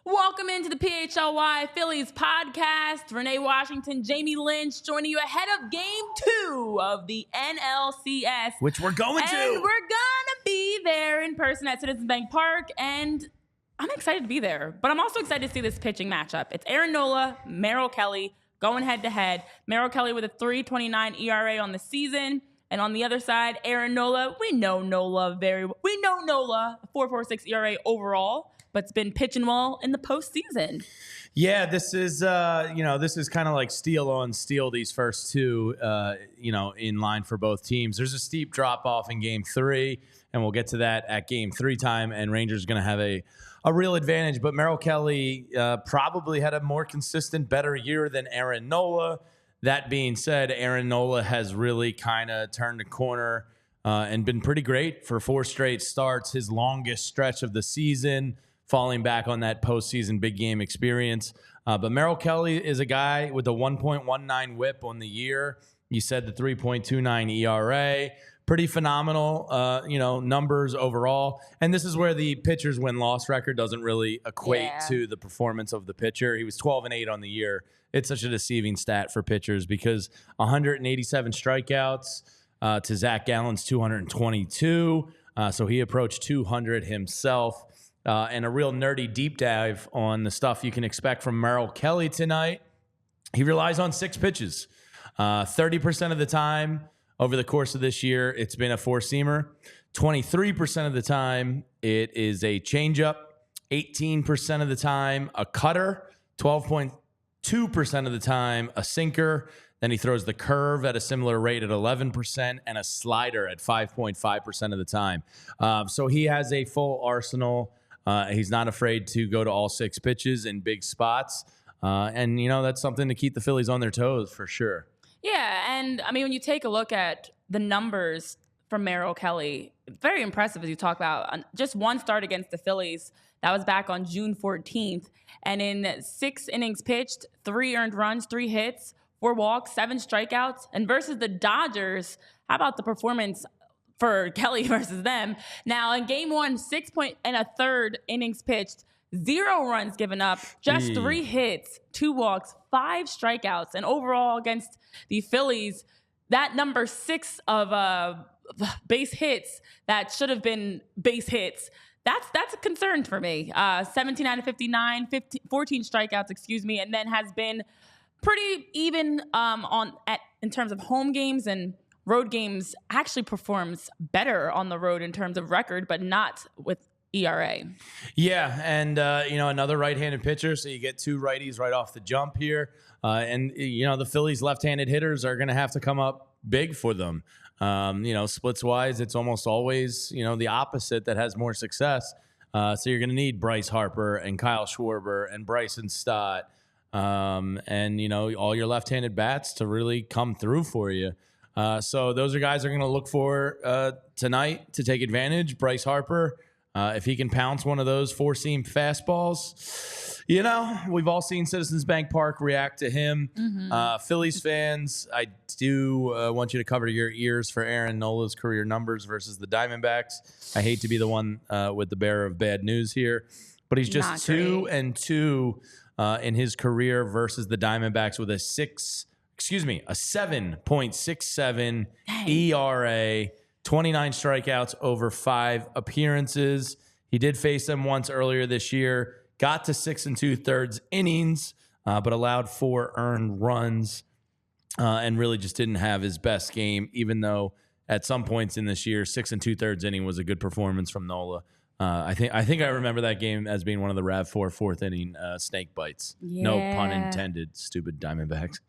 Welcome into the PHLY Phillies podcast. Renee Washington, Jamie Lynch joining you ahead of Game 2 of the NLCS. Which we're going to. And we're going to be there in person at Citizens Bank Park. And I'm excited to be there. But I'm also excited to see this pitching matchup. It's Aaron Nola, Merrill Kelly going head-to-head. Merrill Kelly with a 3.29 ERA on the season. And on the other side, Aaron Nola. We know Nola very well. We know Nola, 4.46 ERA overall, but's been pitching well in the postseason. Yeah, this is kind of like steel on steel. These first two, in line for both teams. There's a steep drop off in Game 3, and we'll get to that at Game 3 time. And Rangers going to have a real advantage. But Merrill Kelly probably had a more consistent, better year than Aaron Nola. That being said, Aaron Nola has really kind of turned the corner and been pretty great for 4 straight starts. His longest stretch of the season, falling back on that postseason big game experience. But Merrill Kelly is a guy with a 1.19 whip on the year. You said the 3.29 ERA. Pretty phenomenal, numbers overall. And this is where the pitcher's win-loss record doesn't really equate to the performance of the pitcher. He was 12-8 on the year. It's such a deceiving stat for pitchers because 187 strikeouts to Zack Gallen's 222. So he approached 200 himself. And a real nerdy deep dive on the stuff you can expect from Merrill Kelly tonight. He relies on 6 pitches. 30% of the time over the course of this year, it's been a four-seamer. 23% of the time, it is a changeup. 18% of the time, a cutter. 12.2% of the time, a sinker. Then he throws the curve at a similar rate at 11% and a slider at 5.5% of the time. So he has a full arsenal. He's not afraid to go to all 6 pitches in big spots. And, that's something to keep the Phillies on their toes for sure. Yeah, and, when you take a look at the numbers from Merrill Kelly, very impressive as you talk about. Just one start against the Phillies. That was back on June 14th. And in 6 innings pitched, 3 earned runs, 3 hits, 4 walks, 7 strikeouts. And versus the Dodgers, how about the performance for Kelly versus them? Now, in Game 1, 6.3 innings pitched, 0 runs given up, just 3 hits, 2 walks, 5 strikeouts. And overall against the Phillies, that number 6 of base hits that should have been base hits, that's a concern for me. 17 out of 59, 14 strikeouts, and then has been pretty even in terms of home games, and road games actually performs better on the road in terms of record, but not with ERA. Yeah, and another right-handed pitcher, so you get 2 righties right off the jump here. And the Phillies left-handed hitters are going to have to come up big for them. Splits-wise, it's almost always, the opposite that has more success. So you're going to need Bryce Harper and Kyle Schwarber and Bryson Stott and, all your left-handed bats to really come through for you. So those are guys are going to look for tonight to take advantage. Bryce Harper, if he can pounce one of those 4-seam fastballs, we've all seen Citizens Bank Park react to him. Mm-hmm. Phillies fans, I do want you to cover your ears for Aaron Nola's career numbers versus the Diamondbacks. I hate to be the one with the bearer of bad news here, but he's just 2-2 in his career versus the Diamondbacks with a 7.67 ERA, 29 strikeouts over 5 appearances. He did face them once earlier this year, got to 6 2/3 innings, but allowed 4 earned runs, and really just didn't have his best game, even though at some points in this year, 6 2/3 inning was a good performance from Nola. I think I remember that game as being one of the RAV4 4th inning snake bites. Yeah. No pun intended, stupid Diamondbacks.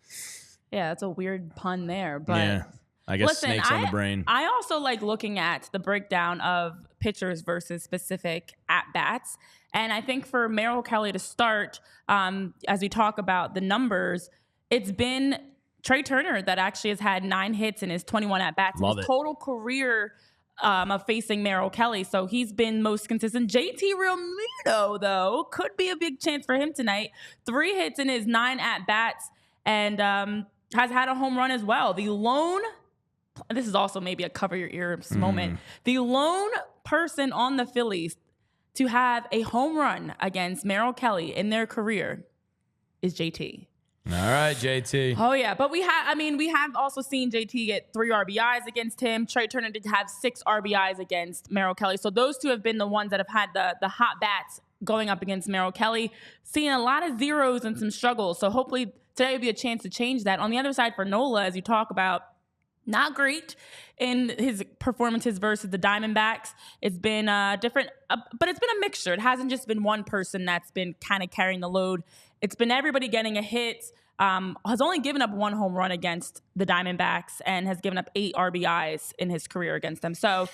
Yeah, that's a weird pun there, but yeah, I guess snakes on the brain. I also like looking at the breakdown of pitchers versus specific at-bats. And I think for Merrill Kelly to start, as we talk about the numbers, it's been Trey Turner that actually has had 9 hits in his 21 at-bats. His total career of facing Merrill Kelly. So he's been most consistent. JT Realmuto, though, could be a big chance for him tonight. 3 hits in his 9 at-bats and has had a home run as well. This is also maybe a cover your ears moment. The lone person on the Phillies to have a home run against Merrill Kelly in their career is JT. All right, JT. Oh, yeah. But we have also seen JT get 3 RBIs against him. Trey Turner did have 6 RBIs against Merrill Kelly. So those two have been the ones that have had the hot bats going up against Merrill Kelly. Seeing a lot of zeros and some struggles. So hopefully today will be a chance to change that. On the other side for Nola, as you talk about, not great in his performances versus the Diamondbacks. It's been different, but it's been a mixture. It hasn't just been one person that's been kind of carrying the load. It's been everybody getting a hit. Has only given up 1 home run against the Diamondbacks and has given up 8 RBIs in his career against them. So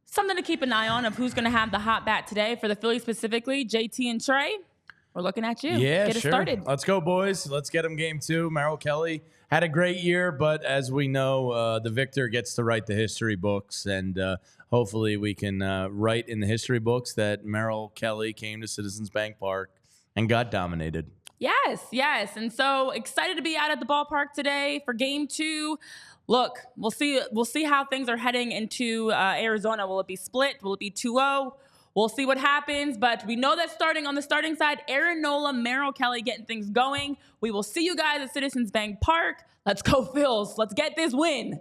something to keep an eye on of who's going to have the hot bat today. For the Phillies specifically, JT and Trey, we're looking at you. Yeah, Get it started. Let's go, boys. Let's get them game 2. Merrill Kelly had a great year, but as we know, the victor gets to write the history books, and hopefully we can write in the history books that Merrill Kelly came to Citizens Bank Park and got dominated. Yes. And so excited to be out at the ballpark today for game 2. Look, we'll see how things are heading into Arizona. Will it be split? Will it be 2-0? We'll see what happens, but we know that starting on the starting side, Aaron Nola, Merrill Kelly getting things going. We will see you guys at Citizens Bank Park. Let's go, Phils. Let's get this win.